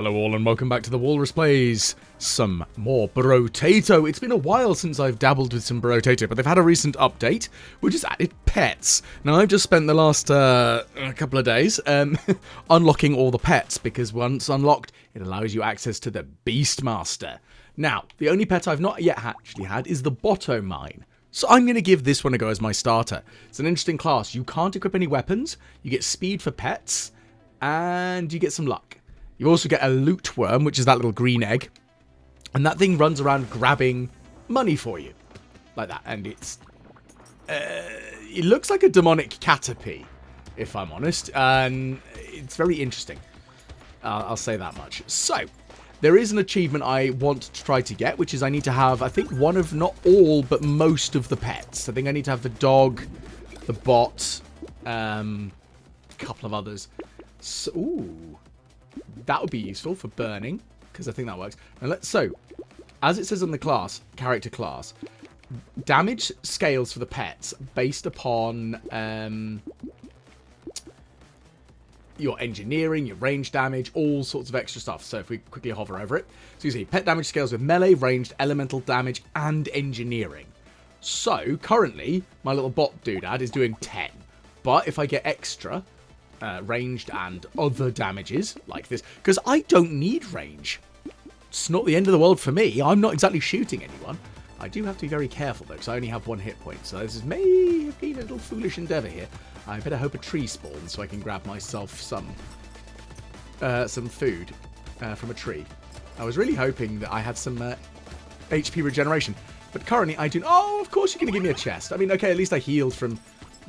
Hello all and welcome back to the Walrus Plays some more Brotato. It's been a while since I've dabbled with some Brotato, but they've had a recent update which has added pets. Now I've just spent the last couple of days unlocking all the pets, because once unlocked it allows you access to the Beastmaster. Now the only pet I've not yet actually had is the Botto Mine. So I'm going to give this one a go as my starter. It's an interesting class. You can't equip any weapons, you get speed for pets, and you get some luck. You also get a loot worm, which is that little green egg. And that thing runs around grabbing money for you. Like that. And it's... it looks like a demonic caterpie, if I'm honest. And it's very interesting. I'll say that much. So, there is an achievement I want to try to get, which is I need to have, I think, one of, not all, but most of the pets. I think I need to have the dog, the bot, a couple of others. So, ooh... that would be useful for burning, because I think that works. Now so, as it says on the class, character class, damage scales for the pets based upon your engineering, your range damage, all sorts of extra stuff. So if we quickly hover over it, so you see pet damage scales with melee, ranged, elemental damage, and engineering. So currently, my little bot doodad is doing 10, but if I get extra... ranged and other damages like this, because I don't need range. It's not the end of the world for me. I'm not exactly shooting anyone. I do have to be very careful though, because I only have one hit point, so this may have been a little foolish endeavour here. I better hope a tree spawns so I can grab myself some food from a tree. I was really hoping that I had some HP regeneration, but currently I do. Oh, of course you're going to give me a chest. I mean, okay, at least I healed from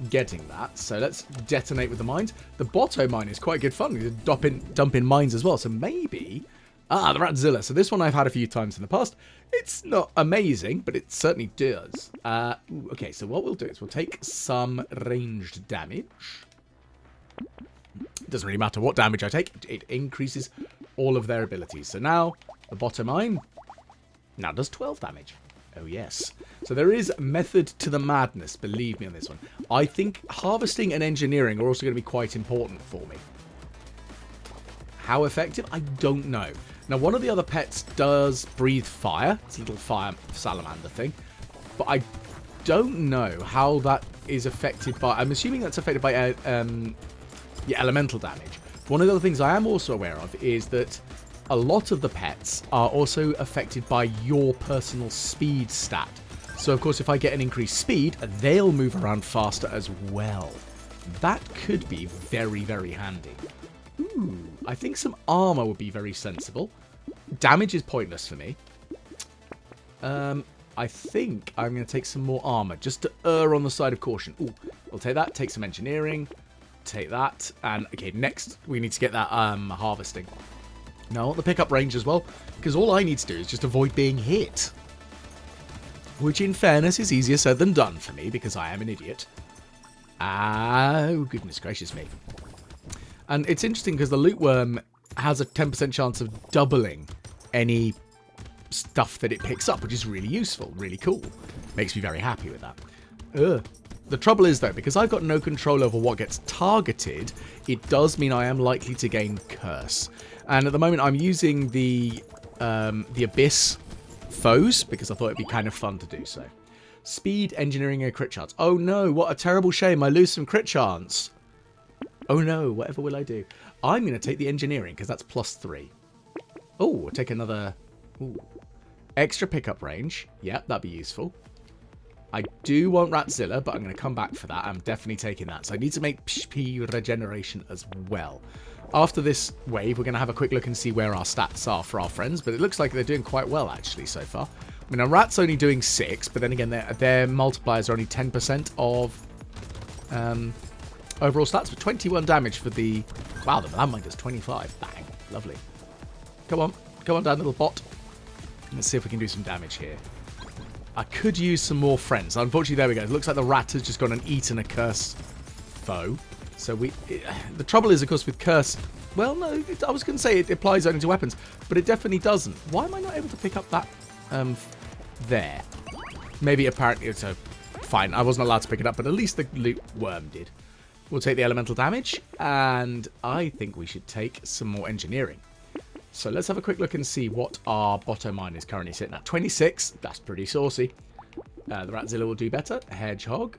getting that, so let's detonate with the mines. The Botto mine is quite good fun. You dump in mines as well, so maybe... the Ratzilla. So this one I've had a few times in the past. It's not amazing, but it certainly does. Okay, so what we'll do is we'll take some ranged damage. It doesn't really matter what damage I take. It increases all of their abilities. So now, the Botto mine now does 12 damage. Oh yes. So there is method to the madness, believe me on this one. I think harvesting and engineering are also going to be quite important for me. How effective? I don't know. Now one of the other pets does breathe fire. It's a little fire salamander thing. But I don't know how that is affected by... I'm assuming that's affected by elemental damage. One of the other things I am also aware of is that a lot of the pets are also affected by your personal speed stat. So, of course, if I get an increased speed, they'll move around faster as well. That could be very, very handy. Ooh, I think some armor would be very sensible. Damage is pointless for me. I think I'm going to take some more armor, just to err on the side of caution. Ooh, we'll take that, take some engineering, take that, and, okay, next we need to get that harvesting. Now I want the pickup range as well, because all I need to do is just avoid being hit. Which, in fairness, is easier said than done for me, because I am an idiot. Oh, goodness gracious me. And it's interesting, because the loot worm has a 10% chance of doubling any stuff that it picks up, which is really useful, really cool. Makes me very happy with that. The trouble is, though, because I've got no control over what gets targeted, it does mean I am likely to gain curse. And at the moment, I'm using the Abyss foes, because I thought it'd be kind of fun to do so. Speed, engineering, and crit chance. Oh no, what a terrible shame. I lose some crit chance. Oh no, whatever will I do? I'm going to take the engineering, because that's +3. Oh, I'll take another... Ooh. Extra pickup range. Yep, that'd be useful. I do want Ratzilla, but I'm going to come back for that. I'm definitely taking that. So I need to make HP regeneration as well. After this wave, we're going to have a quick look and see where our stats are for our friends. But it looks like they're doing quite well, actually, so far. I mean, a rat's only doing 6, but then again, their multipliers are only 10% of overall stats. But 21 damage for the... Wow, the landmine does 25. Bang. Lovely. Come on. Come on down, little bot. Let's see if we can do some damage here. I could use some more friends. Unfortunately, there we go. It looks like the rat has just gone and eaten a curse foe. So the trouble is, of course, with curse... Well, no, I was going to say it applies only to weapons, but it definitely doesn't. Why am I not able to pick up that there? Maybe apparently it's fine. I wasn't allowed to pick it up, but at least the loot worm did. We'll take the elemental damage, and I think we should take some more engineering. So let's have a quick look and see what our bottom mine is currently sitting at. 26. That's pretty saucy. The Ratzilla will do better. Hedgehog.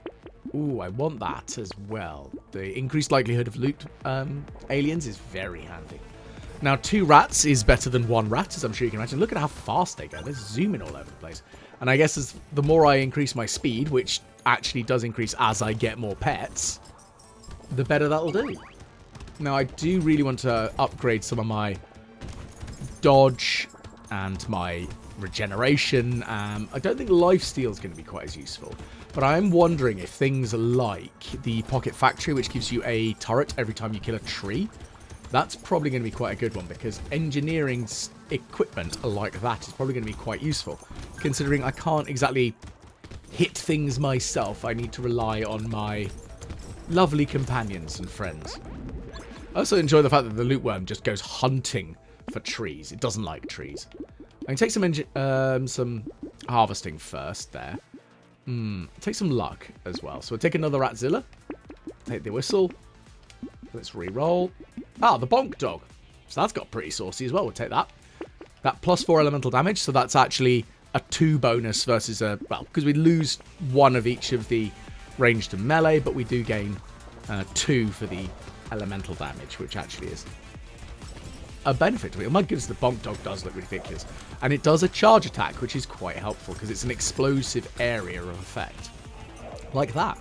Ooh, I want that as well. The increased likelihood of loot aliens is very handy. Now, 2 rats is better than 1 rat, as I'm sure you can imagine. Look at how fast they go. They're zooming all over the place. And I guess as the more I increase my speed, which actually does increase as I get more pets, the better that'll do. Now, I do really want to upgrade some of my dodge and my regeneration. I don't think lifesteal is going to be quite as useful, but I'm wondering if things like the pocket factory, which gives you a turret every time you kill a tree, that's probably going to be quite a good one, because engineering equipment like that is probably going to be quite useful, considering I can't exactly hit things myself. I need to rely on my lovely companions and friends. I also enjoy the fact that the loot worm just goes hunting for trees. It doesn't like trees. I can take some harvesting first there. Take some luck as well. So we'll take another Ratzilla. Take the whistle. Let's re-roll. Ah, the bonk dog. So that's got pretty saucy as well. We'll take that. That +4 elemental damage. So that's actually a 2 bonus versus a... Well, because we lose 1 of each of the ranged and melee, but we do gain 2 for the elemental damage, which actually is a benefit to it. Oh my goodness, the bonk dog does look ridiculous. And it does a charge attack, which is quite helpful because it's an explosive area of effect. Like that.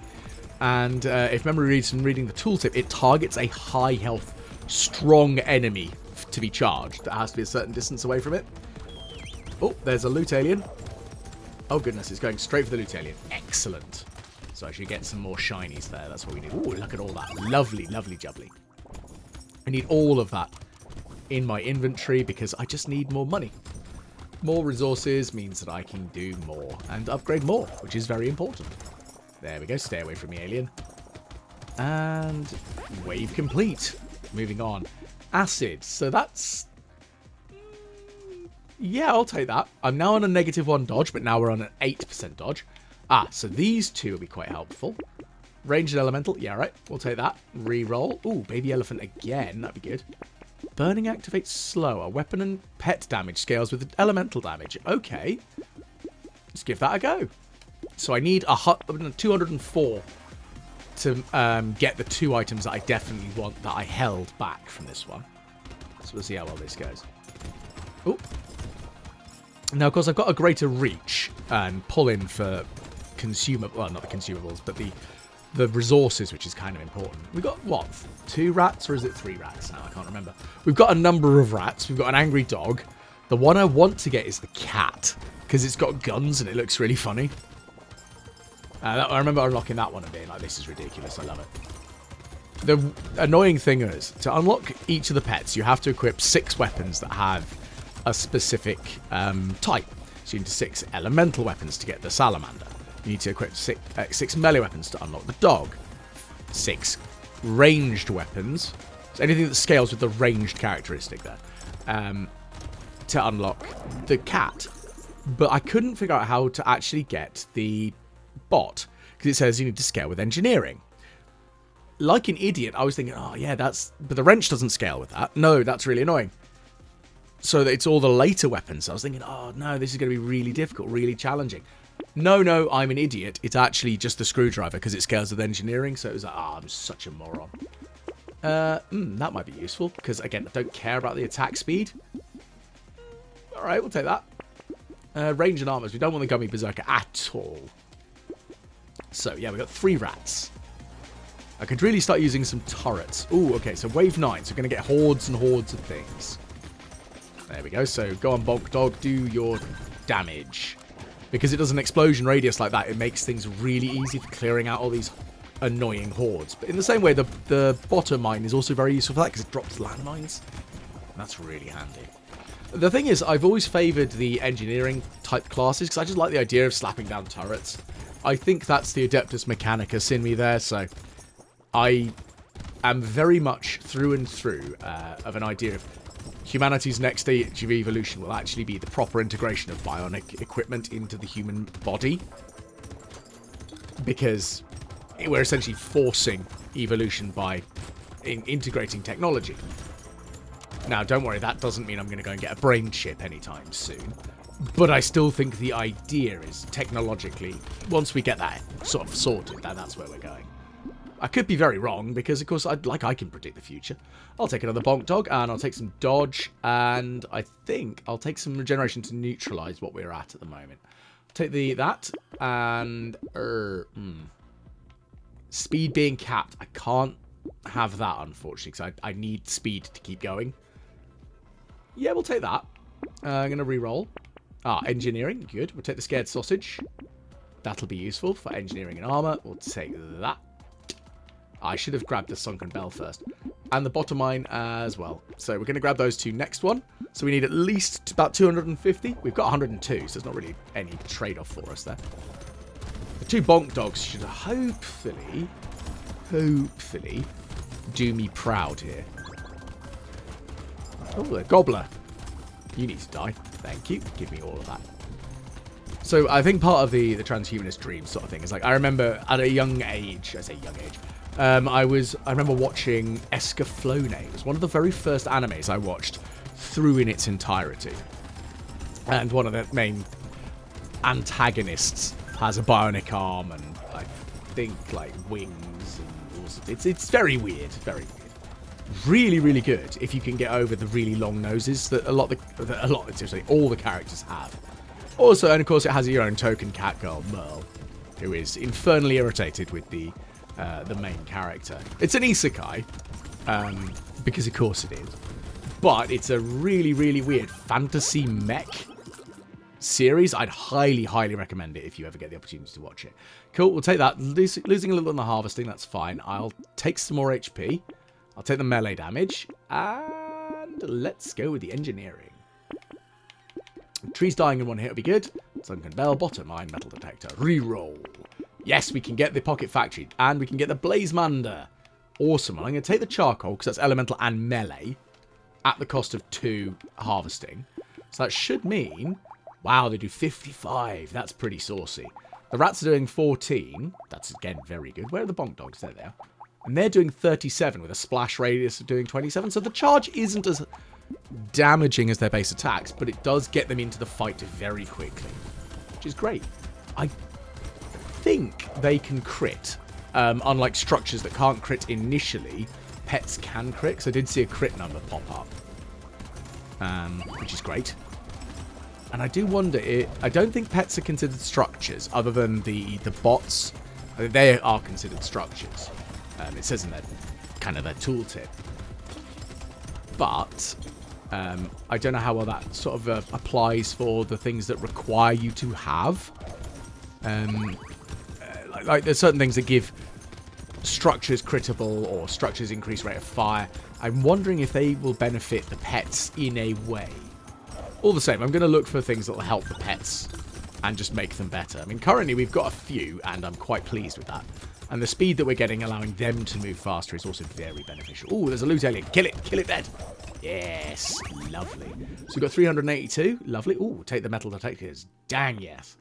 And if memory reads from reading the tooltip, it targets a high health, strong enemy to be charged. That has to be a certain distance away from it. Oh, there's a loot alien. Oh goodness, it's going straight for the loot alien. Excellent. So I should get some more shinies there. That's what we need. Oh, look at all that. Lovely, lovely jubbly. I need all of that in my inventory because I just need more money. More resources means that I can do more and upgrade more, which is very important. There we go. Stay away from me, alien. And wave complete. Moving on. Acid. So that's... Yeah, I'll take that. I'm now on a -1 dodge, but now we're on an 8% dodge. Ah, so these 2 will be quite helpful. Ranged elemental. Yeah, right. We'll take that. Reroll. Ooh, baby elephant again. That'd be good. Burning activates slower. Weapon and pet damage scales with elemental damage. Okay. Let's give that a go. So I need 204 to get the 2 items that I definitely want that I held back from this one. So we'll see how well this goes. Oh. Now, of course, I've got a greater reach and pull in for well, not the consumables, but the resources, which is kind of important. We've got, what, 2 rats, or is it 3 rats now? I can't remember. We've got a number of rats. We've got an angry dog. The one I want to get is the cat, because it's got guns and it looks really funny. I remember unlocking that one and being like, this is ridiculous. I love it. The annoying thing is, to unlock each of the pets, you have to equip 6 weapons that have a specific type. So you need 6 elemental weapons to get the salamander. You need to equip 6 melee weapons to unlock the dog. 6 ranged weapons. So anything that scales with the ranged characteristic there. To unlock the cat. But I couldn't figure out how to actually get the bot. Because it says you need to scale with engineering. Like an idiot, I was thinking, oh yeah, but the wrench doesn't scale with that. No, that's really annoying. So it's all the later weapons. I was thinking, oh no, this is going to be really difficult, really challenging. No, I'm an idiot. It's actually just the screwdriver because it scales with engineering. So it was like, I'm such a moron. That might be useful because, again, I don't care about the attack speed. All right, we'll take that. Range and armors. We don't want the Gummy Berserker at all. So, yeah, we've got 3 rats. I could really start using some turrets. Ooh, okay, so wave 9. So we're going to get hordes and hordes of things. There we go. So go on, bonk dog. Do your damage. Because it does an explosion radius like that, it makes things really easy for clearing out all these annoying hordes. But in the same way, the bottom mine is also very useful for that because it drops landmines. That's really handy. The thing is, I've always favoured the engineering type classes because I just like the idea of slapping down turrets. I think that's the Adeptus Mechanicus in me there, so I am very much through and through of an idea of humanity's next stage of evolution will actually be the proper integration of bionic equipment into the human body. Because we're essentially forcing evolution by integrating technology. Now, don't worry, that doesn't mean I'm going to go and get a brain chip anytime soon. But I still think the idea is, technologically, once we get that sort of sorted, that's where we're going. I could be very wrong, because, of course, I can predict the future. I'll take another bonk dog, and I'll take some dodge, and I think I'll take some regeneration to neutralize what we're at the moment. Take that, and... Speed being capped. I can't have that, unfortunately, because I need speed to keep going. Yeah, we'll take that. I'm going to re-roll. Engineering. Good. We'll take the scared sausage. That'll be useful for engineering and armor. We'll take that. I should have grabbed the sunken bell first. And the bottom mine as well. So we're going to grab those two next one. So we need at least about 250. We've got 102, so there's not really any trade-off for us there. The two bonk dogs should hopefully do me proud here. Oh, a gobbler. You need to die. Thank you. Give me all of that. So I think part of the transhumanist dream sort of thing is like, I remember at a young age, I say young age, I remember watching Escaflowne. It was one of the very first animes I watched through in its entirety. And one of the main antagonists has a bionic arm and I think like wings and all sorts. It's very weird, very weird. Really, really good if you can get over the really long noses that seriously all the characters have. Also, and of course, it has your own token cat girl, Merle, who is infernally irritated with the main character. It's an isekai, because of course it is. But it's a really, really weird fantasy mech series. I'd highly, highly recommend it if you ever get the opportunity to watch it. Cool, we'll take that. Losing a little on the harvesting, that's fine. I'll take some more HP. I'll take the melee damage. And let's go with the engineering. Trees dying in one hit will be good. Sunken bell, bottom mine, metal detector. Reroll. Yes, we can get the pocket factory. And we can get the blazemander. Awesome. I'm going to take the charcoal, because that's elemental and melee, at the cost of 2 harvesting. So that should mean... Wow, they do 55. That's pretty saucy. The rats are doing 14. That's, again, very good. Where are the bonk dogs? There they are. And they're doing 37 with a splash radius of doing 27. So the charge isn't as damaging as their base attacks, but it does get them into the fight very quickly, which is great. I think they can crit. Unlike structures that can't crit initially, pets can crit. So I did see a crit number pop up, which is great. And I do wonder, I don't think pets are considered structures other than the bots. I think they are considered structures. It says in their tooltip. But I don't know how well that sort of applies for the things that require you to have. Like there's certain things that give structures critable or structures increased rate of fire. I'm wondering if they will benefit the pets in a way. All the same, I'm going to look for things that will help the pets and just make them better. I mean, currently we've got a few, and I'm quite pleased with that. And the speed that we're getting, allowing them to move faster, is also very beneficial. Oh, there's a loot alien. Kill it. Kill it dead. Yes. Lovely. So we've got 382. Lovely. Oh, take the metal detectors. Dang, yes.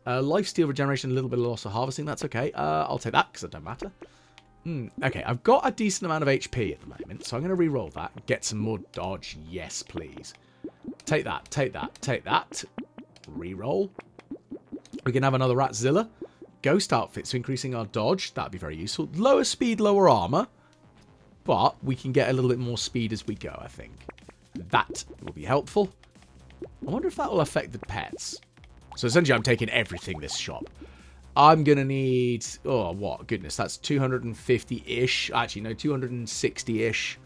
Lifesteal regeneration, a little bit of loss of harvesting. That's okay. I'll take that, because it don't matter. Okay, I've got a decent amount of HP at the moment, so I'm going to re-roll that. Get some more dodge. Yes, please. Take that, take that, take that. Reroll. We can have another Ratzilla. Ghost outfits, so increasing our dodge. That'd be very useful. Lower speed, lower armor. But we can get a little bit more speed as we go, I think. That will be helpful. I wonder if that will affect the pets. So essentially I'm taking everything this shop. I'm going to need... Oh, what? Goodness, that's 250-ish. Actually, no, 260-ish.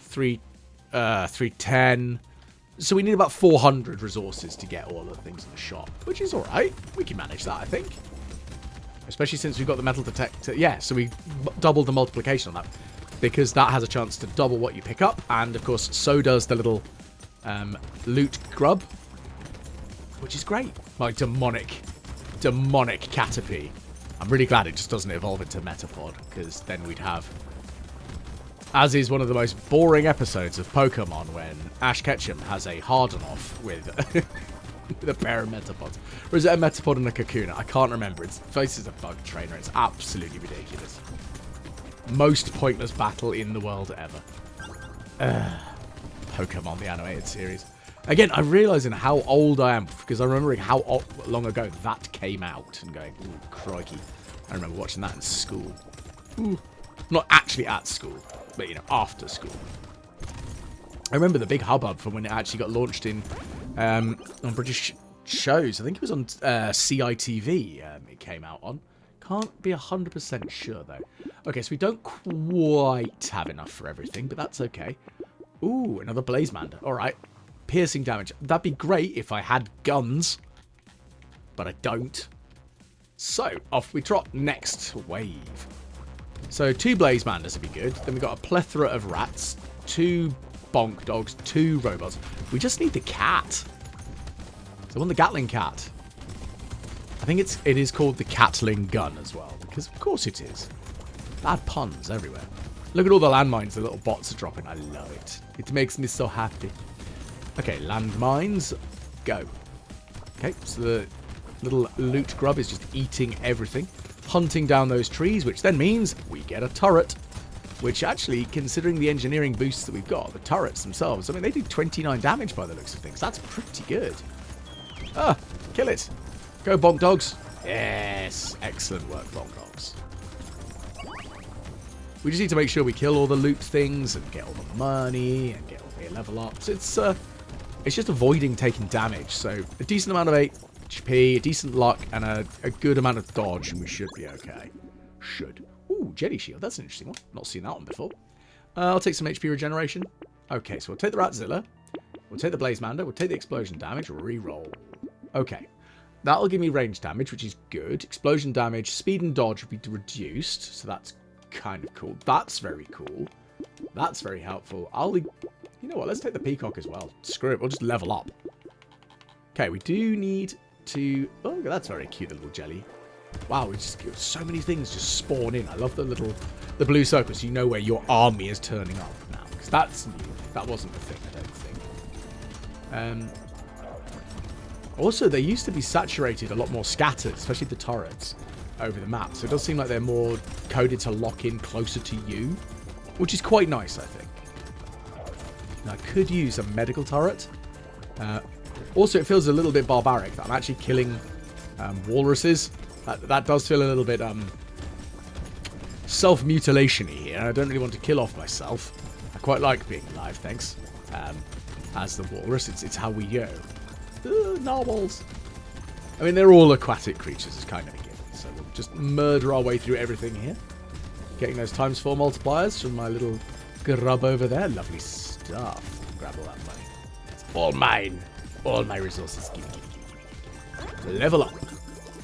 310... So we need about 400 resources to get all of the things in the shop, which is alright. We can manage that, I think. Especially since we've got the metal detector. Yeah, so we doubled the multiplication on that, because that has a chance to double what you pick up. And, of course, so does the little loot grub, which is great. My demonic Caterpie. I'm really glad it just doesn't evolve into Metapod, because then we'd have... As is one of the most boring episodes of Pokemon when Ash Ketchum has a harden-off with, with a pair of Metapods. Or is it a Metapod and a Kakuna? I can't remember. Its face is a bug trainer. It's absolutely ridiculous. Most pointless battle in the world ever. Pokemon, the animated series. Again, I'm realising how old I am because I'm remembering how long ago that came out and going, ooh, crikey. I remember watching that in school. Ooh. Not actually at school, but, you know, after school. I remember the big hubbub from when it actually got launched in on British shows. I think it was on CITV it came out on. Can't be 100% sure, though. Okay, so we don't quite have enough for everything, but that's okay. Ooh, another Blazemander. All right. Piercing damage. That'd be great if I had guns, but I don't. So, off we trot. Next wave. So, 2 Blazemanders would be good. Then we've got a plethora of rats, 2 bonk dogs, 2 robots. We just need the cat. So, I want the Gatling cat. I think it is called the Catling gun as well, because of course it is. Bad puns everywhere. Look at all the landmines the little bots are dropping. I love it. It makes me so happy. Okay, landmines, go. Okay, so the little loot grub is just eating everything, hunting down those trees, which then means we get a turret. Which actually, considering the engineering boosts that we've got, the turrets themselves, I mean, they do 29 damage by the looks of things. That's pretty good. Ah, kill it. Go, bonk dogs. Yes, excellent work, bonk dogs. We just need to make sure we kill all the loot things and get all the money and get all the level ups. It's just avoiding taking damage. So a decent amount of HP, a decent luck, and a good amount of dodge, and we should be okay. Should. Ooh, Jetty Shield. That's an interesting one. Not seen that one before. I'll take some HP regeneration. Okay, so we'll take the Ratzilla. We'll take the Blazemander. We'll take the explosion damage. Reroll. Okay. That'll give me range damage, which is good. Explosion damage, speed and dodge will be reduced. So that's kind of cool. That's very cool. That's very helpful. You know what? Let's take the Peacock as well. Screw it. We'll just level up. Okay, we do need to... Oh, that's very cute, the little jelly. Wow, we just so many things just spawn in. I love the blue circles. So you know where your army is turning up now. Because that's new. That wasn't the thing, I don't think. Also, they used to be saturated, a lot more scattered, especially the turrets over the map. So it does seem like they're more coded to lock in closer to you, which is quite nice, I think. Now, I could use a medical turret. Also, it feels a little bit barbaric that I'm actually killing walruses. That does feel a little bit self-mutilation-y here. I don't really want to kill off myself. I quite like being alive, thanks. As the walrus, it's how we go. Narwhals. I mean, they're all aquatic creatures. It's kind of a given. So we'll just murder our way through everything here. Getting those times 4 multipliers from my little grub over there. Lovely stuff. Grab all that money. It's all mine. All my resources. Give me. Level up.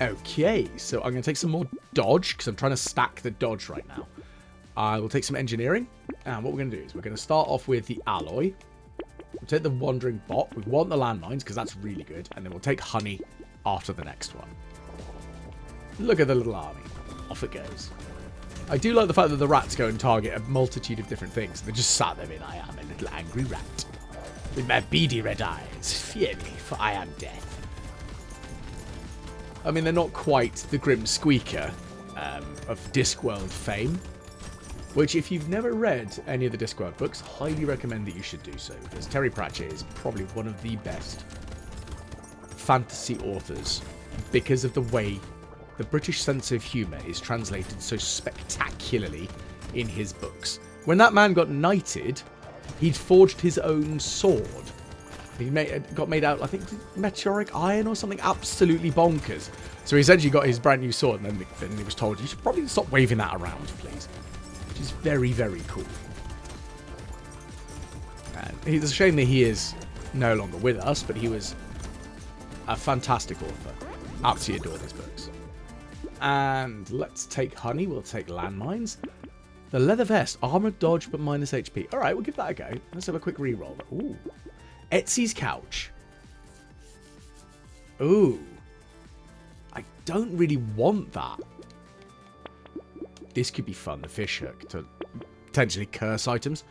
Okay, so I'm going to take some more dodge because I'm trying to stack the dodge right now. I will take some engineering. And what we're going to do is we're going to start off with the alloy. We'll take the wandering bot. We want the landmines because that's really good. And then we'll take honey after the next one. Look at the little army. Off it goes. I do like the fact that the rats go and target a multitude of different things. They just sat there in, I am a little angry rat. With my beady red eyes. Fear me, for I am death. I mean, they're not quite the Grim Squeaker of Discworld fame. Which, if you've never read any of the Discworld books, highly recommend that you should do so. Because Terry Pratchett is probably one of the best fantasy authors. Because of the way the British sense of humour is translated so spectacularly in his books. When that man got knighted, he'd forged his own sword. He got made out, I think, meteoric iron or something absolutely bonkers. So he essentially got his brand new sword, and then he was told, you should probably stop waving that around, please. Which is very, very cool. And it's a shame that he is no longer with us, but he was a fantastic author. Absolutely adore his books. And let's take honey. We'll take landmines. The leather vest. Armored dodge, but minus HP. All right, we'll give that a go. Let's have a quick reroll. Ooh. Etsy's couch. Ooh. I don't really want that. This could be fun. The fish hook to potentially curse items.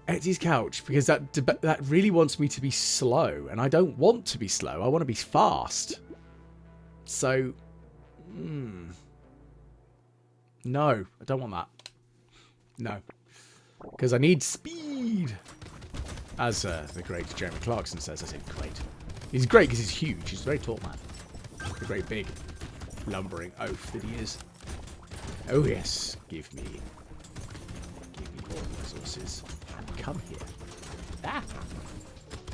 Etsy's couch, because that really wants me to be slow. And I don't want to be slow. I want to be fast. So... No, I don't want that. No. Because I need speed. As the great Jeremy Clarkson says, I say great. He's great because he's huge. He's a very tall man. The great big lumbering oaf that he is. Oh yes, give me all the resources. Come here. Ah.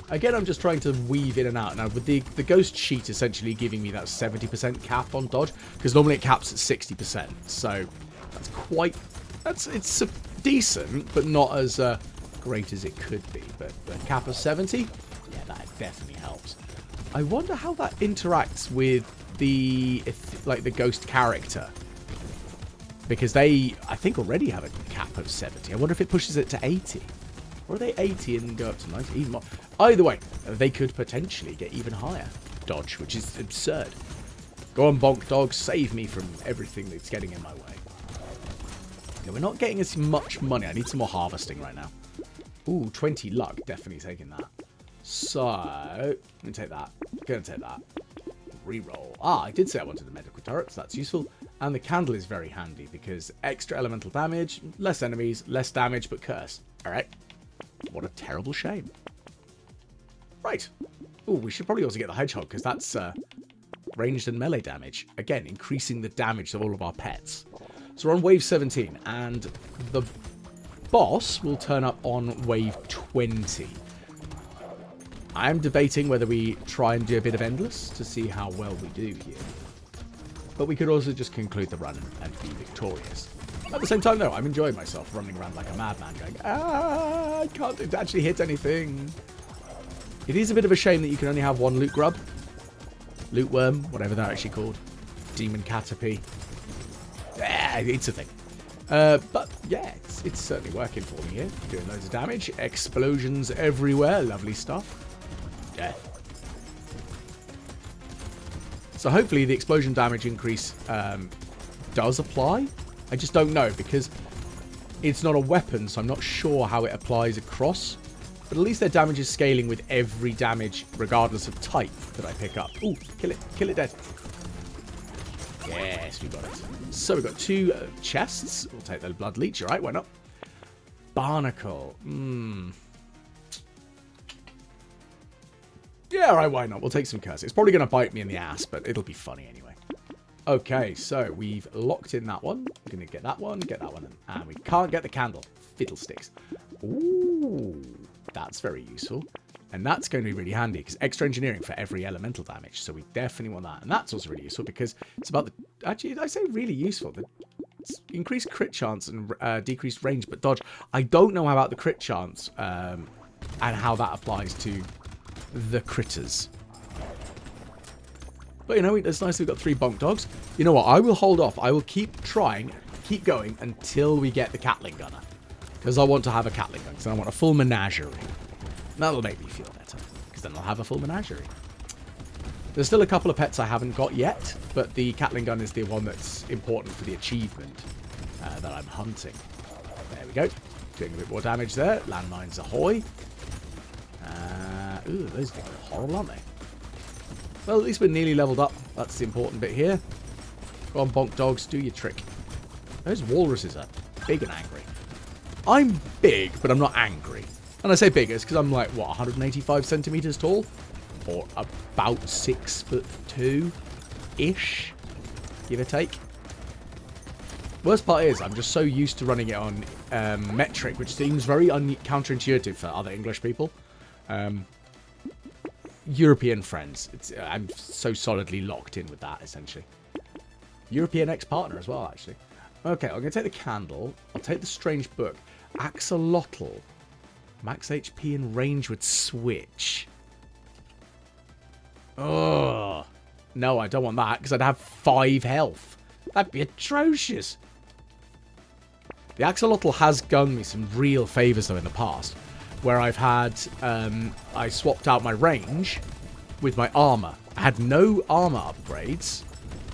Again, I'm just trying to weave in and out. Now, with the ghost sheet essentially giving me that 70% cap on dodge, because normally it caps at 60%. So that's quite... It's decent, but not as great as it could be. But the cap of 70, yeah, that definitely helps. I wonder how that interacts with the ghost character, because they, I think, already have a cap of 70. I wonder if it pushes it to 80. Or are they 80 and go up to 90? Even more. Either way, they could potentially get even higher dodge, which is absurd. Go on, bonk dog, save me from everything that's getting in my way. No, we're not getting as much money. I need some more harvesting right now. Ooh, 20 luck. Definitely taking that. So, let me take that. Gonna take that. Reroll. Ah, I did say I wanted the medical turret, so that's useful. And the candle is very handy because extra elemental damage, less enemies, less damage, but curse. Alright. What a terrible shame. Right. Ooh, we should probably also get the hedgehog because that's ranged and melee damage. Again, increasing the damage of all of our pets. So we're on wave 17, and the boss will turn up on wave 20. I'm debating whether we try and do a bit of endless to see how well we do here. But we could also just conclude the run and be victorious. At the same time, though, I'm enjoying myself running around like a madman going, I can't actually hit anything. It is a bit of a shame that you can only have one loot grub. Loot worm, whatever they're actually called. Demon caterpie. Yeah, it's a thing. But yeah, it's certainly working for me here. Doing loads of damage. Explosions everywhere. Lovely stuff. Death. So hopefully the explosion damage increase does apply. I just don't know because it's not a weapon, so I'm not sure how it applies across. But at least their damage is scaling with every damage, regardless of type, that I pick up. Ooh, kill it. Kill it dead. Yes, we got it. So we've got 2 chests. We'll take the blood leech. All right, why not? Barnacle. Yeah, all right, why not? We'll take some curse. It's probably going to bite me in the ass, but it'll be funny anyway. Okay, so we've locked in that one. We're going to get that one, and we can't get the candle. Fiddlesticks. Ooh, that's very useful. And that's going to be really handy because extra engineering for every elemental damage. So we definitely want that. And that's also really useful because it's about the... Actually, I say really useful. It's increased crit chance and decreased range, but dodge. I don't know about the crit chance and how that applies to the critters. But, you know, it's nice we've got 3 bonk dogs. You know what? I will hold off. I will keep trying, keep going until we get the Catling Gunner. Because I want to have a Catling Gun. Because I want a full menagerie. That'll make me feel better. Because then I'll have a full menagerie. There's still a couple of pets I haven't got yet. But the Catling Gun is the one that's important for the achievement that I'm hunting. There we go. Doing a bit more damage there. Landmines ahoy. Ooh, those things are horrible, aren't they? Well, at least we're nearly leveled up. That's the important bit here. Go on, bonk dogs, do your trick. Those walruses are big and angry. I'm big, but I'm not angry. And I say big, it's because I'm like, what, 185 centimeters tall? Or about 6'2"-ish, give or take. Worst part is, I'm just so used to running it on metric, which seems very counterintuitive for other English people. European friends. I'm so solidly locked in with that, essentially. European ex-partner as well, actually. Okay, I'm going to take the candle. I'll take the strange book. Axolotl. Max HP and range would switch. Oh. No, I don't want that, because I'd have 5 health. That'd be atrocious. The Axolotl has done me some real favours, though, in the past. Where I've had, I swapped out my range with my armor. I had no armor upgrades,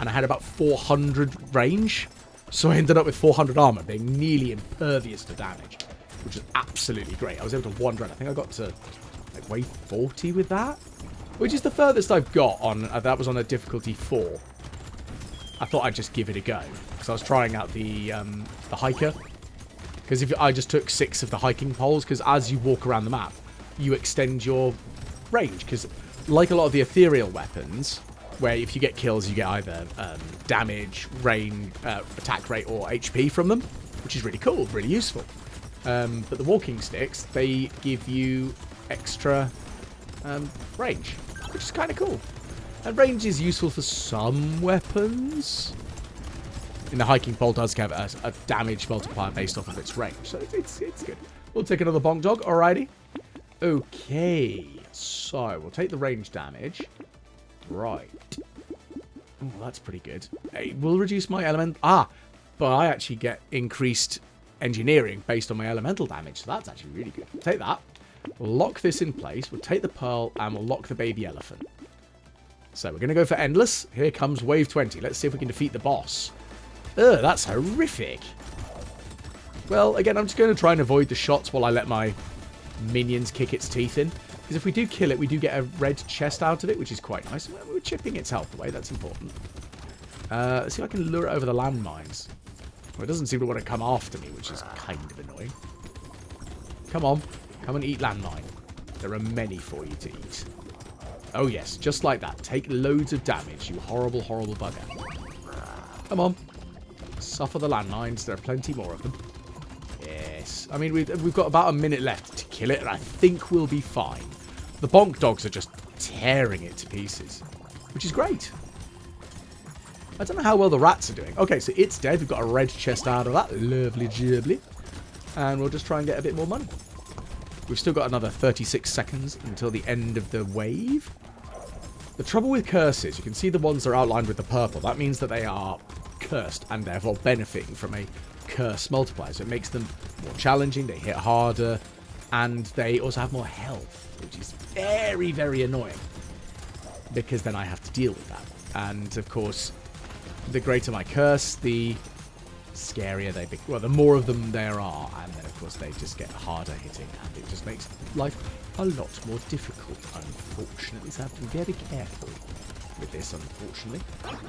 and I had about 400 range. So I ended up with 400 armor, being nearly impervious to damage, which is absolutely great. I was able to wander, and I think I got to like wave 40 with that, which is the furthest I've got on. That was on a difficulty 4. I thought I'd just give it a go because I was trying out the hiker. Because if I just took 6 of the hiking poles, because as you walk around the map, you extend your range. Because like a lot of the ethereal weapons, where if you get kills, you get either damage, range, attack rate, or HP from them, which is really cool, really useful. But the walking sticks, they give you extra range, which is kind of cool. And range is useful for some weapons. In the hiking pole does have a damage multiplier based off of its range, so it's good. We'll take another bonk dog, alrighty. Okay, so we'll take the range damage. Right. Oh, that's pretty good. It will reduce my element. But I actually get increased engineering based on my elemental damage, so that's actually really good. We'll take that. We'll lock this in place. We'll take the pearl and we'll lock the baby elephant. So we're going to go for endless. Here comes wave 20. Let's see if we can defeat the boss. Ugh, that's horrific. Well, again, I'm just going to try and avoid the shots while I let my minions kick its teeth in. Because if we do kill it, we do get a red chest out of it, which is quite nice. We're chipping its health away. That's important. Let's see if I can lure it over the landmines. Well, it doesn't seem to want to come after me, which is kind of annoying. Come on. Come and eat landmine. There are many for you to eat. Oh, yes. Just like that. Take loads of damage, you horrible, horrible bugger. Come on. Suffer the landmines. There are plenty more of them. Yes. I mean, we've got about a minute left to kill it, and I think we'll be fine. The bonk dogs are just tearing it to pieces, which is great. I don't know how well the rats are doing. Okay, so it's dead. We've got a red chest out of that. Lovely jubbly. And we'll just try and get a bit more money. We've still got another 36 seconds until the end of the wave. The trouble with curses, you can see the ones that are outlined with the purple. That means that they are cursed and therefore benefiting from a curse multiplier. So it makes them more challenging, they hit harder, and they also have more health, which is very, very annoying. Because then I have to deal with that. And, of course, the greater my curse, the scarier they become. Well, the more of them there are, and then, of course, they just get harder hitting, and it just makes life a lot more difficult, unfortunately. So I have to be very careful with this, unfortunately.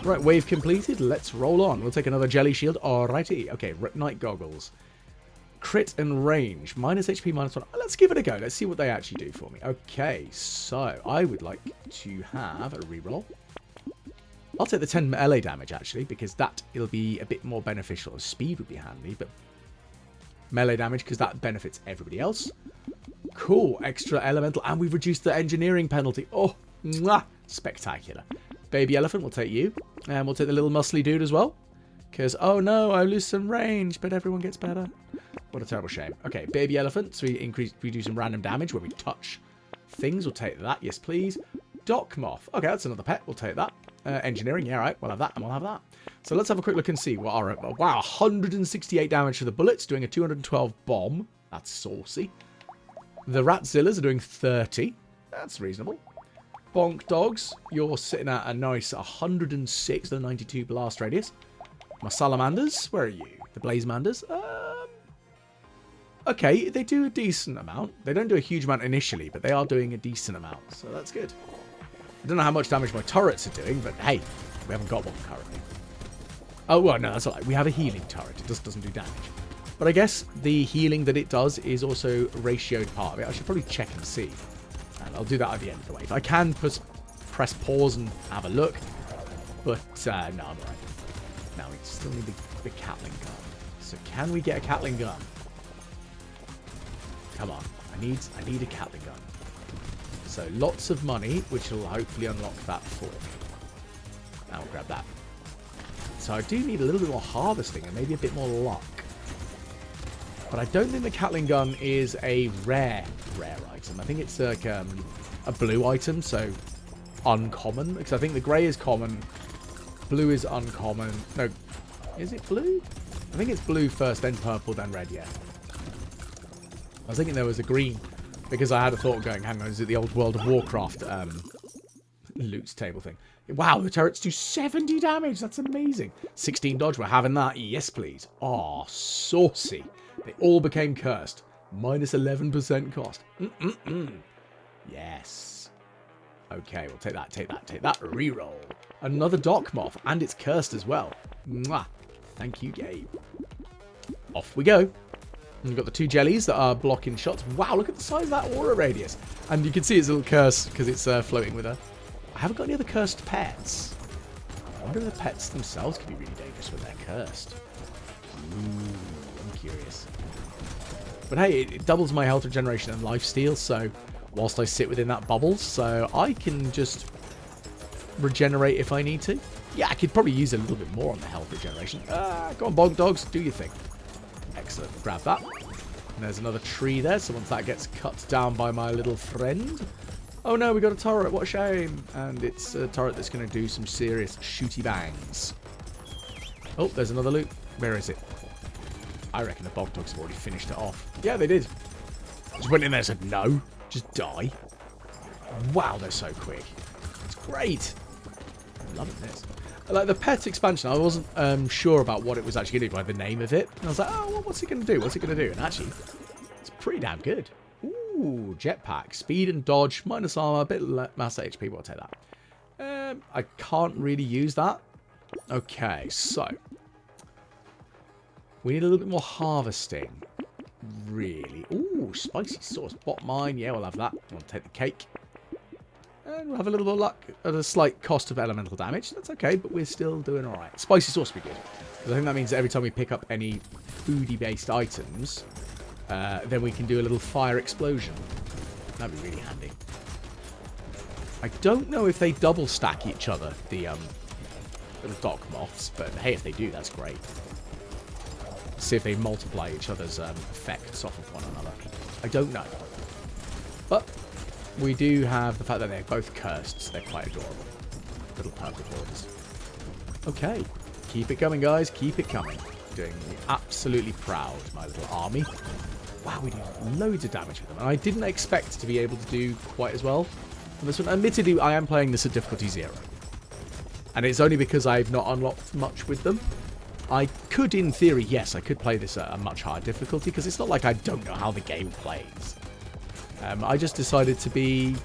Right, wave completed. Let's roll on. We'll take another jelly shield. Alrighty. Okay, night goggles. Crit and range. Minus HP, minus 1. Let's give it a go. Let's see what they actually do for me. Okay, so I would like to have a reroll. I'll take the 10 melee damage, actually, because it'll be a bit more beneficial. Speed would be handy, but melee damage, because that benefits everybody else. Cool. Extra elemental, and we've reduced the engineering penalty. Oh, mwah, spectacular. Baby elephant, we'll take you. And we'll take the little muscly dude as well. Because, oh no, I lose some range, but everyone gets better. What a terrible shame. Okay, baby elephant, so we do some random damage when we touch things. We'll take that, yes please. Dock moth. Okay, that's another pet. We'll take that. Engineering, yeah, right. We'll have that, and we'll have that. So let's have a quick look and see what our... Wow, 168 damage to the bullets, doing a 212 bomb. That's saucy. The Ratzillas are doing 30. That's reasonable. Bonk dogs, you're sitting at a nice 106, the 92 blast radius. My salamanders, where are you? The blazemanders? Okay, they do a decent amount. They don't do a huge amount initially, but they are doing a decent amount, so that's good. I don't know how much damage my turrets are doing, but hey, we haven't got one currently. Oh, well, no, that's all right. We have a healing turret. It just doesn't do damage. But I guess the healing that it does is also ratioed part of it. I should probably check and see. And I'll do that at the end of the wave. I can press pause and have a look. But, no, I'm alright. Now we still need the Catling gun. So can we get a Catling gun? Come on. I need a Catling gun. So lots of money, which will hopefully unlock that for me. Now we'll grab that. So I do need a little bit more harvesting and maybe a bit more luck. But I don't think the Catling gun is a rare item. I think it's like a blue item, so uncommon. Because I think the grey is common, blue is uncommon. No, is it blue? I think it's blue first, then purple, then red, yeah. I was thinking there was a green, because I had a thought going, hang on, is it the old World of Warcraft loot table thing? Wow, the turrets do 70 damage. That's amazing. 16 dodge, we're having that. Yes, please. Oh, saucy. They all became cursed. Minus 11% cost. Yes. Okay, we'll take that, take that. Reroll. Another dock moth, and it's cursed as well. Mwah. Thank you, game. Off we go. And you've got the 2 jellies that are blocking shots. Wow, look at the size of that aura radius. And you can see it's a little curse because it's floating with her. I haven't got any other cursed pets. I wonder if the pets themselves could be really dangerous when they're cursed. Ooh, I'm curious. But hey, it doubles my health regeneration and lifesteal, so whilst I sit within that bubble, so I can just regenerate if I need to. Yeah, I could probably use a little bit more on the health regeneration. Go on, bonk dogs, do your thing. Excellent, grab that. And there's another tree there, so once that gets cut down by my little friend... Oh no, we got a turret, what a shame. And it's a turret that's going to do some serious shooty bangs. Oh, there's another loot. Where is it? I reckon the bog dogs have already finished it off. Yeah, they did. Just went in there and said, no, just die. Wow, they're so quick. It's great. I'm loving this. Like the pet expansion, I wasn't sure about what it was actually going to do by the name of it. And I was like, oh, well, what's it going to do? What's it going to do? And actually, it's pretty damn good. Ooh, jetpack. Speed and dodge, minus armor, a bit mass HP. We'll take that. I can't really use that. Okay, so. We need a little bit more harvesting. Really. Ooh, spicy sauce. Bot mine. Yeah, we'll have that. We'll take the cake. And we'll have a little bit of luck at a slight cost of elemental damage. That's okay, but we're still doing alright. Spicy sauce would be good. Because I think that means that every time we pick up any foodie-based items, then we can do a little fire explosion. That'd be really handy. I don't know if they double stack each other, the dock moths, but hey, if they do, that's great. See if they multiply each other's effects off of one another. I don't know. But we do have the fact that they're both cursed, so they're quite adorable. Little purple hordes. Okay. Keep it coming, guys. Keep it coming. Doing me absolutely proud, my little army. Wow, we do loads of damage with them. And I didn't expect to be able to do quite as well on this one. Admittedly, I am playing this at difficulty 0. And it's only because I've not unlocked much with them. I could, in theory, yes, I could play this at a much higher difficulty, because it's not like I don't know how the game plays. I just decided to be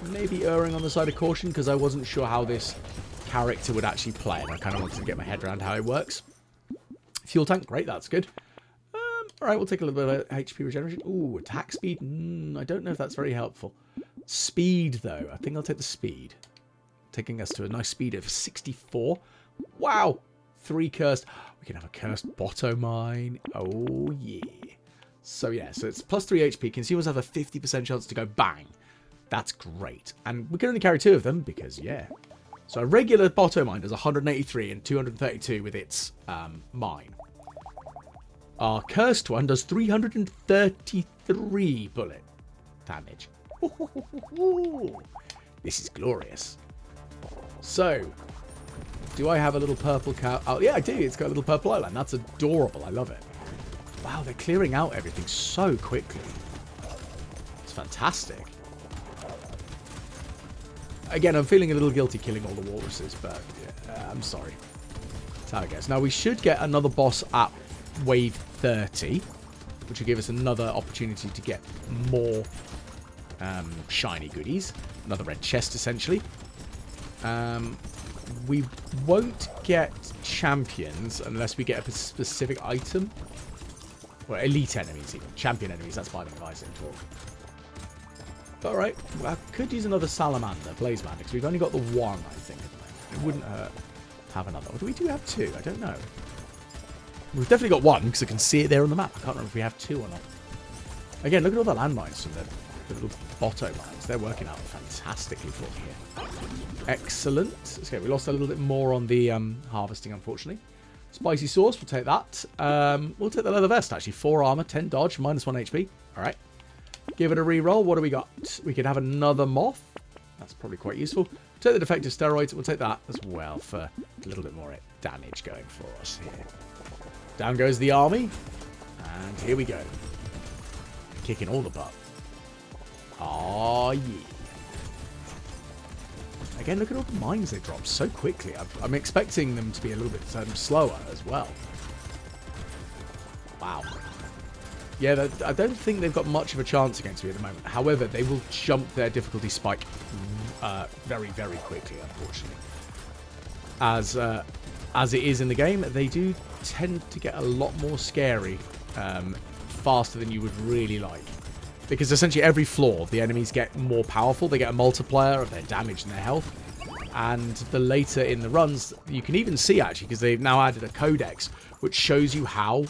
maybe erring on the side of caution, because I wasn't sure how this character would actually play, and I kind of wanted to get my head around how it works. Fuel tank, great, that's good. Alright, we'll take a little bit of HP regeneration. Ooh, attack speed, I don't know if that's very helpful. Speed, though, I think I'll take the speed. Taking us to a nice speed of 64. Wow! 3 cursed. We can have a cursed botto mine. Oh, yeah. So, yeah. So, it's plus 3 HP. Consumers have a 50% chance to go bang. That's great. And we can only carry 2 of them because, yeah. So, a regular botto mine does 183 and 232 with its mine. Our cursed one does 333 bullet damage. This is glorious. So, do I have a little purple cow? Oh, yeah, I do. It's got a little purple outline. That's adorable. I love it. Wow, they're clearing out everything so quickly. It's fantastic. Again, I'm feeling a little guilty killing all the walruses, but yeah, I'm sorry. That's how it goes. Now, we should get another boss at wave 30, which will give us another opportunity to get more shiny goodies. Another red chest, essentially. We won't get champions unless we get a specific item. Well, elite enemies, even. Champion enemies, that's by the advising talk. Alright, well, I could use another salamander, blaze man, because we've only got the one, I think, at the moment. It wouldn't hurt to have another. Or do we do have 2? I don't know. We've definitely got 1, because I can see it there on the map. I can't remember if we have 2 or not. Again, look at all the landmines from the little botto mines. They're working out fantastically for me here. Excellent. Okay, we lost a little bit more on the harvesting, unfortunately. Spicy sauce, we'll take that. We'll take the leather vest, actually. 4 armor, 10 dodge, minus 1 HP. Alright. Give it a reroll. What do we got? We could have another moth. That's probably quite useful. Take the defective steroids. We'll take that as well for a little bit more damage going for us here. Down goes the army. And here we go. Kicking all the butt. Oh, yeah. Again, look at all the mines they drop so quickly. I'm expecting them to be a little bit slower as well. Wow. Yeah, I don't think they've got much of a chance against me at the moment. However, they will jump their difficulty spike very, very quickly, unfortunately. As it is in the game, they do tend to get a lot more scary faster than you would really like. Because essentially every floor, the enemies get more powerful. They get a multiplier of their damage and their health. And the later in the runs, you can even see actually, because they've now added a codex, which shows you how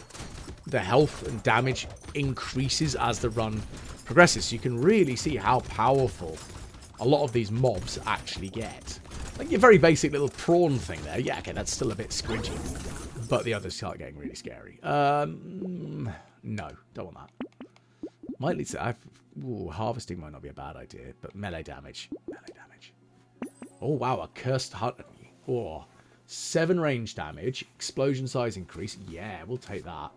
the health and damage increases as the run progresses. So you can really see how powerful a lot of these mobs actually get. Like your very basic little prawn thing there. Yeah, okay, that's still a bit squidgy. But the others start getting really scary. No, don't want that. Might lead to... Ooh, harvesting might not be a bad idea, but melee damage. Melee damage. Oh, wow, a cursed hunt. Oh, 7 range damage. Explosion size increase. Yeah, we'll take that.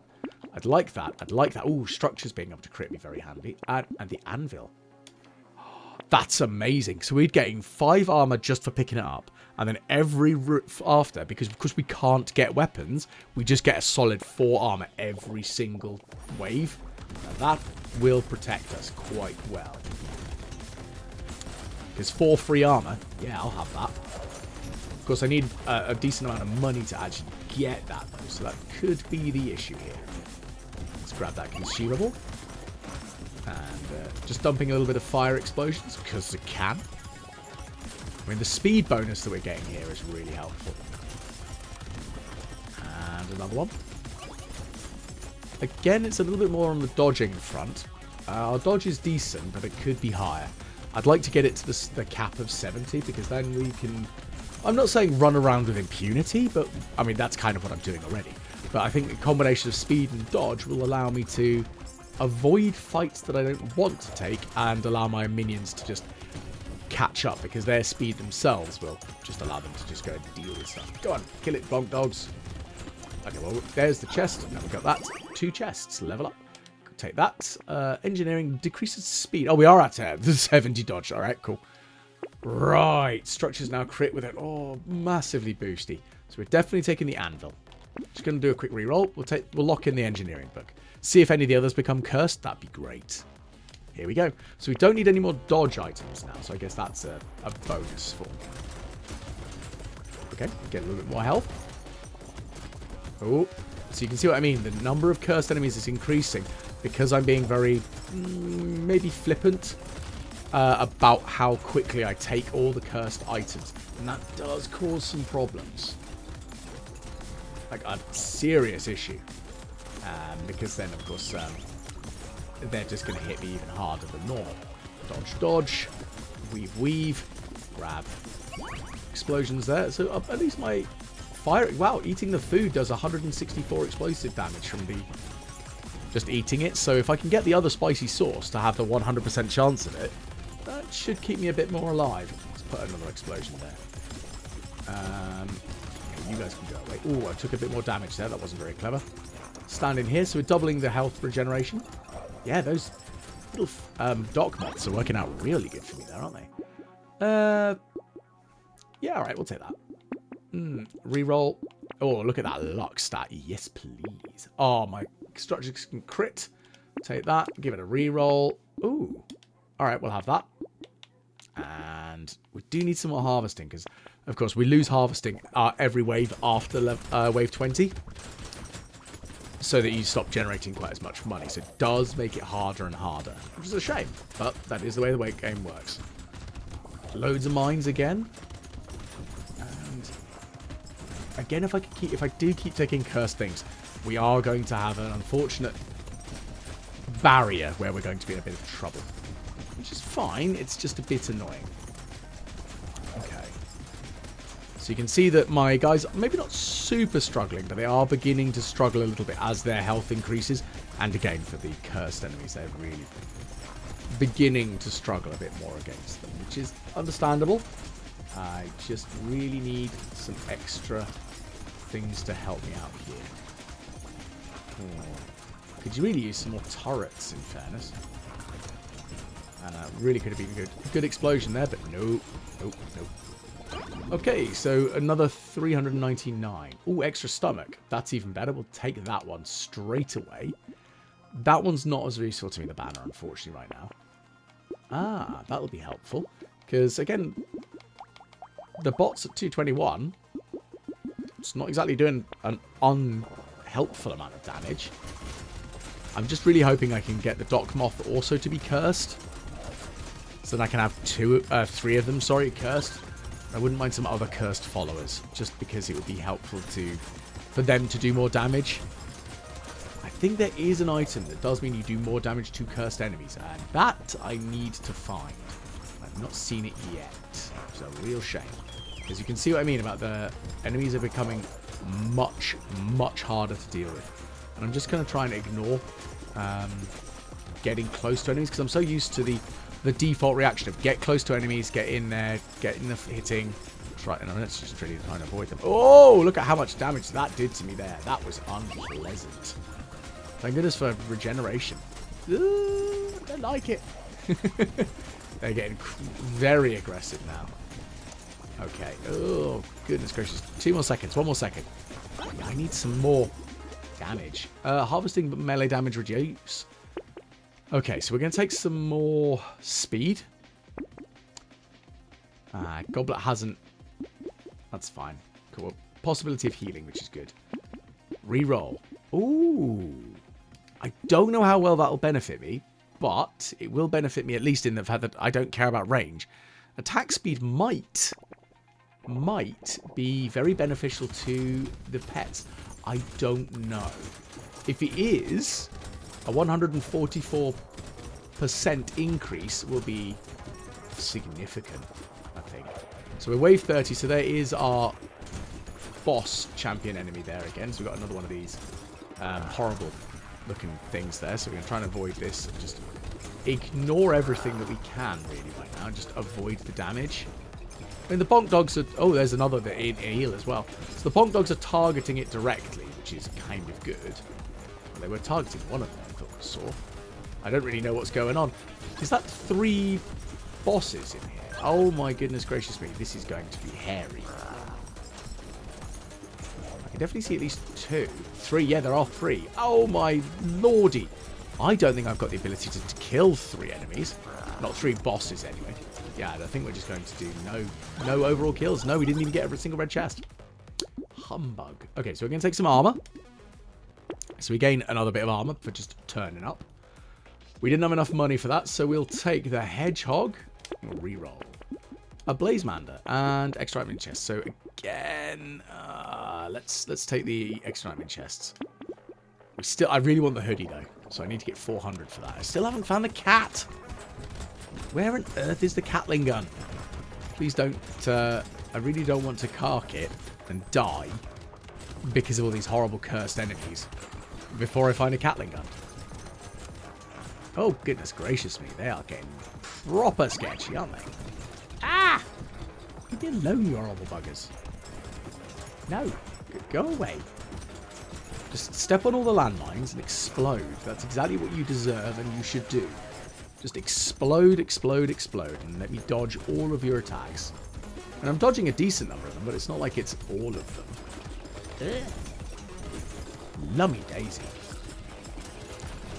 I'd like that. I'd like that. Ooh, structures being able to crit me very handy. And the anvil. That's amazing. So we're getting 5 armor just for picking it up. And then every after, because we can't get weapons, we just get a solid 4 armor every single wave. Now that will protect us quite well. Because 4 free armor, yeah, I'll have that. Of course, I need a decent amount of money to actually get that, though. So that could be the issue here. Let's grab that consumable. And just dumping a little bit of fire explosions, because it can. I mean, the speed bonus that we're getting here is really helpful. And another one. Again, it's a little bit more on the dodging front. Our dodge is decent, but it could be higher. I'd like to get it to the cap of 70, because then we can... I'm not saying run around with impunity, but, I mean, that's kind of what I'm doing already. But I think a combination of speed and dodge will allow me to avoid fights that I don't want to take and allow my minions to just catch up, because their speed themselves will just allow them to just go and deal with stuff. Go on, kill it, bonk dogs. Okay, well, there's the chest. Now we've got that. 2 chests. Level up. Take that. Engineering decreases speed. Oh, we are at 70 dodge. All right, cool. Right. Structures now crit with it. Oh, massively boosty. So we're definitely taking the anvil. Just going to do a quick reroll. We'll lock in the engineering book. See if any of the others become cursed. That'd be great. Here we go. So we don't need any more dodge items now. So I guess that's a bonus for me. Okay. Get a little bit more health. Oh, so you can see what I mean. The number of cursed enemies is increasing because I'm being very, maybe flippant about how quickly I take all the cursed items. And that does cause some problems. Like a serious issue. Because then, of course, they're just going to hit me even harder than normal. Dodge, dodge. Weave, weave. Grab. Explosions there. So at least my... fire. Wow, eating the food does 164 explosive damage from the just eating it. So if I can get the other spicy sauce to have the 100% chance of it, that should keep me a bit more alive. Let's put another explosion there. Okay, you guys can go away. Oh, I took a bit more damage there. That wasn't very clever. Stand in here, so we're doubling the health regeneration. Yeah, those little dock moths are working out really good for me there, aren't they? Yeah, all right, we'll take that. Reroll. Oh, look at that luck stat. Yes, please. Oh, my structures can crit. Take that. Give it a reroll. Ooh. All right, we'll have that. And we do need some more harvesting because, of course, we lose harvesting every wave after wave 20. So that you stop generating quite as much money. So it does make it harder and harder. Which is a shame. But that is the way the game works. Loads of mines again. Again, if I do keep taking cursed things, we are going to have an unfortunate barrier where we're going to be in a bit of trouble. Which is fine, it's just a bit annoying. Okay. So you can see that my guys are maybe not super struggling, but they are beginning to struggle a little bit as their health increases. And again, for the cursed enemies, they're really beginning to struggle a bit more against them, which is understandable. I just really need some extra things to help me out here. Could you really use some more turrets, in fairness? And really could have been good. Good explosion there, but no. Nope, nope. Okay, so another 399. Ooh, extra stomach. That's even better. We'll take that one straight away. That one's not as useful to me, the banner, unfortunately, right now. Ah, that'll be helpful. Because, again... the bots at 221, it's not exactly doing an unhelpful amount of damage. I'm just really hoping I can get the Dock Moth also to be cursed. So then I can have 3 of them, sorry, cursed. I wouldn't mind some other cursed followers, just because it would be helpful for them to do more damage. I think there is an item that does mean you do more damage to cursed enemies, and that I need to find. I've not seen it yet. It's a real shame. Because you can see what I mean about the enemies are becoming much, much harder to deal with. And I'm just going to try and ignore getting close to enemies, because I'm so used to the default reaction of get close to enemies, get in there, get in the hitting. Right, and let's just really try and avoid them. Oh, look at how much damage that did to me there. That was unpleasant. Thank goodness for regeneration. Ooh, I don't like it. They're getting very aggressive now. Okay. Oh, goodness gracious. 2 more seconds. 1 more second. Yeah, I need some more damage. Harvesting melee damage reduce. Okay, so we're going to take some more speed. Goblet hasn't... That's fine. Cool. Possibility of healing, which is good. Reroll. Ooh. I don't know how well that'll benefit me, but it will benefit me at least in the fact that I don't care about range. Attack speed might be very beneficial to the pets. I don't know. If it is, a 144% increase will be significant, I think. So we're wave 30, so there is our boss champion enemy there again. So we've got another one of these horrible looking things there. So we're going to try and avoid this and just ignore everything that we can really right now. Just avoid the damage. I mean, the bonk dogs are... Oh, there's another that in heal as well. So the bonk dogs are targeting it directly, which is kind of good. Well, they were targeting one of them, I thought I saw. I don't really know what's going on. Is that 3 bosses in here? Oh my goodness gracious me. This is going to be hairy. I can definitely see at least 2. 3, yeah, there are 3. Oh my lordy. I don't think I've got the ability to kill 3 enemies. Not 3 bosses anyway. Yeah, I think we're just going to do no overall kills. No, we didn't even get every single red chest. Humbug. Okay, so we're going to take some armor. So we gain another bit of armor for just turning up. We didn't have enough money for that, so we'll take the hedgehog. We'll reroll. A blazemander and extra item chest. So again, let's take the extra item chests. I really want the hoodie though, so I need to get 400 for that. I still haven't found the cat. Where on earth is the Catling gun? Please don't. I really don't want to cark it and die because of all these horrible cursed enemies before I find a Catling gun. Oh, goodness gracious me. They are getting proper sketchy, aren't they? Ah! Leave me alone, you horrible buggers. No. Go away. Just step on all the landmines and explode. That's exactly what you deserve and you should do. Just explode, explode, explode, and let me dodge all of your attacks. And I'm dodging a decent number of them, but it's not like it's all of them. Ugh. Lummy daisy.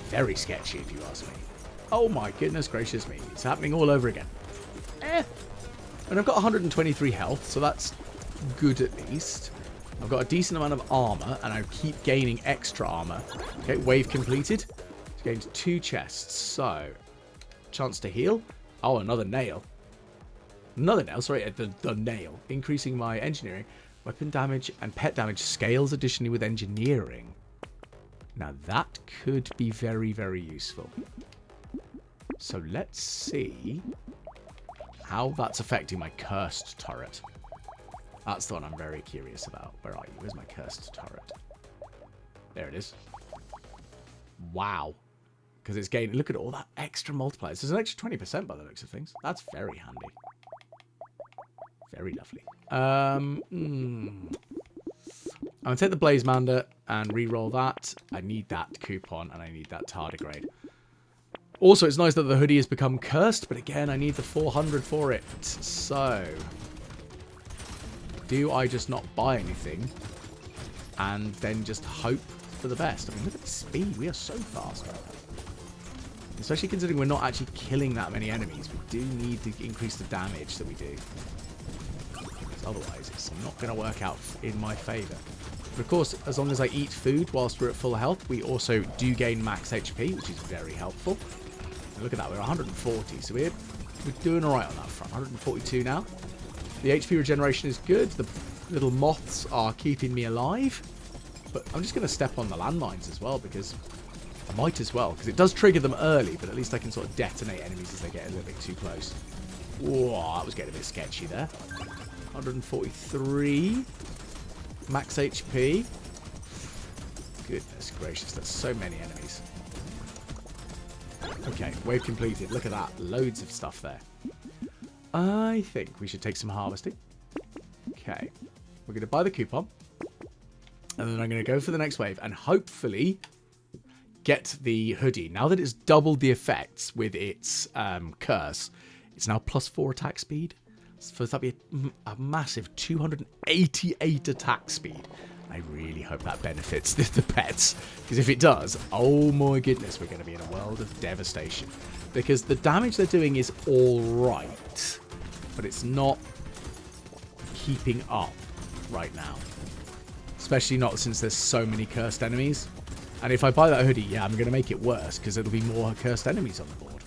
Very sketchy, if you ask me. Oh my goodness gracious me. It's happening all over again. And I've got 123 health, so that's good at least. I've got a decent amount of armor, and I keep gaining extra armor. Okay, wave completed. It's gained 2 chests, so... Chance to heal. Oh, another nail. Another nail, sorry, the nail. Increasing my engineering. Weapon damage and pet damage scales additionally with engineering. Now that could be very, very useful. So let's see how that's affecting my cursed turret. That's the one I'm very curious about. Where are you? Where's my cursed turret? There it is. Wow. Because it's gaining... Look at all that extra multipliers. There's an extra 20% by the looks of things. That's very handy. Very lovely. I'm going to take the Blazemander and re-roll that. I need that coupon and I need that tardigrade. Also, it's nice that the hoodie has become cursed, but again, I need the 400 for it. So, do I just not buy anything and then just hope for the best? I mean, look at the speed. We are so fast right now. Especially considering we're not actually killing that many enemies. We do need to increase the damage that we do. Because otherwise, it's not going to work out in my favour. But of course, as long as I eat food whilst we're at full health, we also do gain max HP, which is very helpful. And look at that, we're 140, so we're doing alright on that front. 142 now. The HP regeneration is good. The little moths are keeping me alive. But I'm just going to step on the landmines as well, because I might as well. Because it does trigger them early, but at least I can sort of detonate enemies as they get a little bit too close. Whoa, that was getting a bit sketchy there. 143. Max HP. Goodness gracious, there's so many enemies. Okay, wave completed. Look at that. Loads of stuff there. I think we should take some harvesting. Okay. We're going to buy the coupon. And then I'm going to go for the next wave. And hopefully get the hoodie. Now that it's doubled the effects with its curse, it's now +4 attack speed. So that'd be a massive 288 attack speed. I really hope that benefits the pets. Because if it does, oh my goodness, we're going to be in a world of devastation. Because the damage they're doing is alright. But it's not keeping up right now. Especially not since there's so many cursed enemies. And if I buy that hoodie, yeah, I'm going to make it worse. Because it'll be more cursed enemies on the board.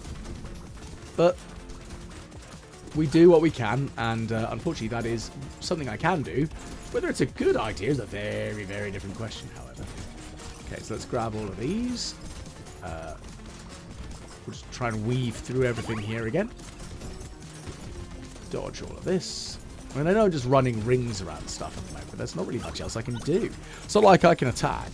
But we do what we can. And unfortunately, that is something I can do. Whether it's a good idea is a very, very different question, however. Okay, so let's grab all of these. We'll just try and weave through everything here again. Dodge all of this. I mean, I know I'm just running rings around stuff at the moment, but there's not really much else I can do. It's not like I can attack,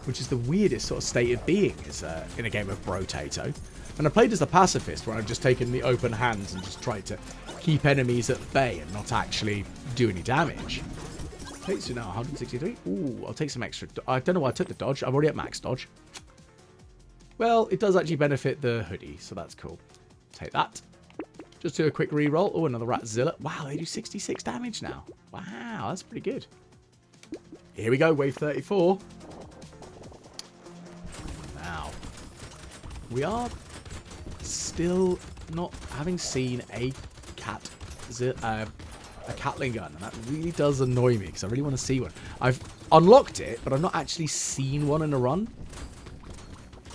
which is the weirdest sort of state of being is in a game of Brotato. And I played as a pacifist, where I've just taken the open hands and just tried to keep enemies at bay and not actually do any damage. Okay, so now 163. Ooh, I'll take some extra. I don't know why I took the dodge. I'm already at max dodge. Well, it does actually benefit the hoodie, so that's cool. Take that. Just do a quick reroll. Oh, another Ratzilla. Wow, they do 66 damage now. Wow, that's pretty good. Here we go, wave 34. Now, we are still not having seen a Catling gun, and that really does annoy me because I really want to see one. I've unlocked it, but I've not actually seen one in a run.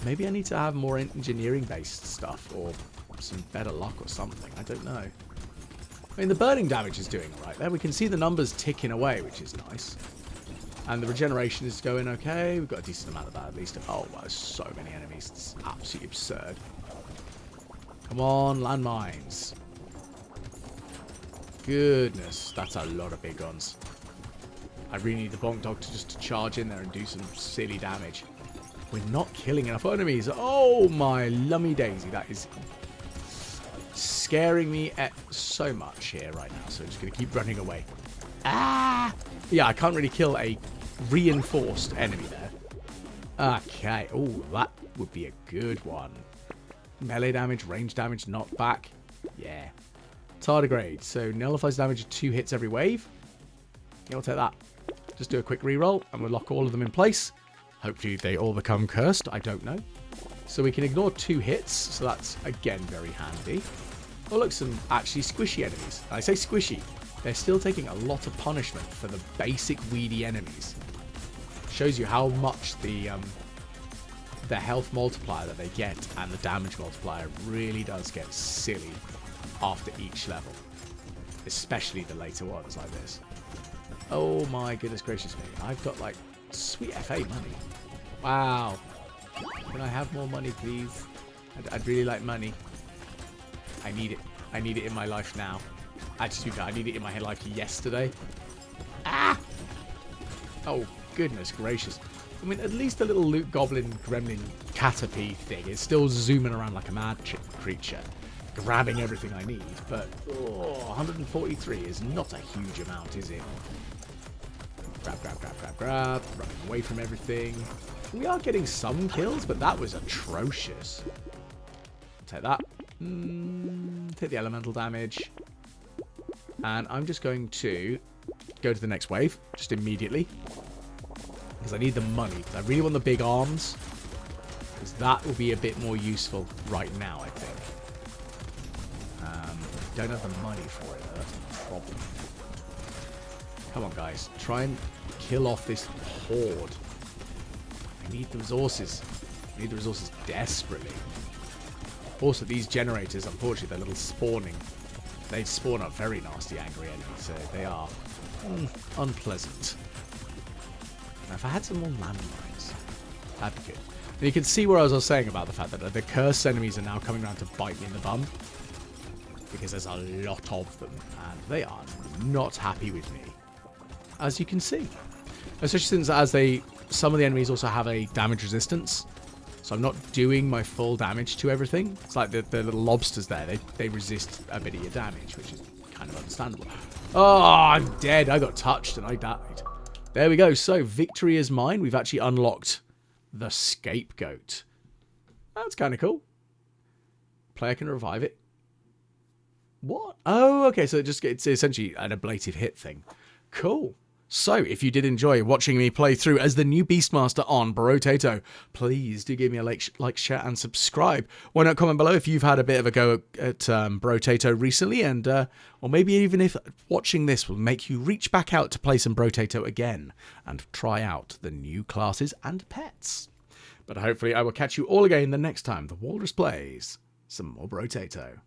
Maybe I need to have more engineering based stuff or some better luck or something. I don't know. I mean, the burning damage is doing all right there. We can see the numbers ticking away, which is nice. And the regeneration is going okay. We've got a decent amount of that at least. Oh, wow, there's so many enemies. It's absolutely absurd. Come on, landmines. Goodness, that's a lot of big guns. I really need the bonk dog to just charge in there and do some silly damage. We're not killing enough enemies. Oh my lummy daisy, that is scaring me at so much here right now. So I'm just going to keep running away. Ah! Yeah, I can't really kill a reinforced enemy there. Okay, oh, that would be a good one. Melee damage, range damage, knockback. Yeah. Tardigrade, so nullifies damage of 2 hits every wave. Yeah, I'll take that. Just do a quick reroll and we'll lock all of them in place. Hopefully they all become cursed, I don't know. So we can ignore 2 hits, so that's again very handy. Oh look, some actually squishy enemies. I say squishy, they're still taking a lot of punishment for the basic weedy enemies. Shows you how much the health multiplier that they get and the damage multiplier really does get silly after each level, especially the later ones like this. Oh my goodness gracious me, I've got like sweet FA money. Wow, can I have more money please? I'd really like money. I need it in my life now. Actually, I need it in my life yesterday. Ah! Oh goodness gracious. I mean, at least the little loot goblin gremlin caterpie thing is still zooming around like a mad creature, grabbing everything I need, but 143 is not a huge amount, is it? Grab, grab, grab, grab, grab, running away from everything. We are getting some kills, but that was atrocious. Take that. Take the elemental damage. And I'm just going to go to the next wave, just immediately. Because I need the money, because I really want the big arms. Because that will be a bit more useful right now, I think. Don't have the money for it, though. That's a problem. Come on, guys. Try and kill off this horde. I need the resources. I need the resources desperately. Also, these generators, unfortunately, they're little spawning. They spawn up very nasty, angry enemies, so they are unpleasant. Now, if I had some more landmines, that'd be good. And you can see where I was saying about the fact that the cursed enemies are now coming around to bite me in the bum. Because there's a lot of them, and they are not happy with me. As you can see. Especially since some of the enemies also have a damage resistance. So I'm not doing my full damage to everything. It's like the little lobsters there. They resist a bit of your damage, which is kind of understandable. Oh, I'm dead. I got touched and I died. There we go. So victory is mine. We've actually unlocked the scapegoat. That's kind of cool. Player can revive it. What? Oh, okay. So it's essentially an ablative hit thing. Cool. So, if you did enjoy watching me play through as the new Beastmaster on Brotato, please do give me a like, share, and subscribe. Why not comment below if you've had a bit of a go at Brotato recently, and or maybe even if watching this will make you reach back out to play some Brotato again and try out the new classes and pets. But hopefully I will catch you all again the next time the Walrus plays some more Brotato.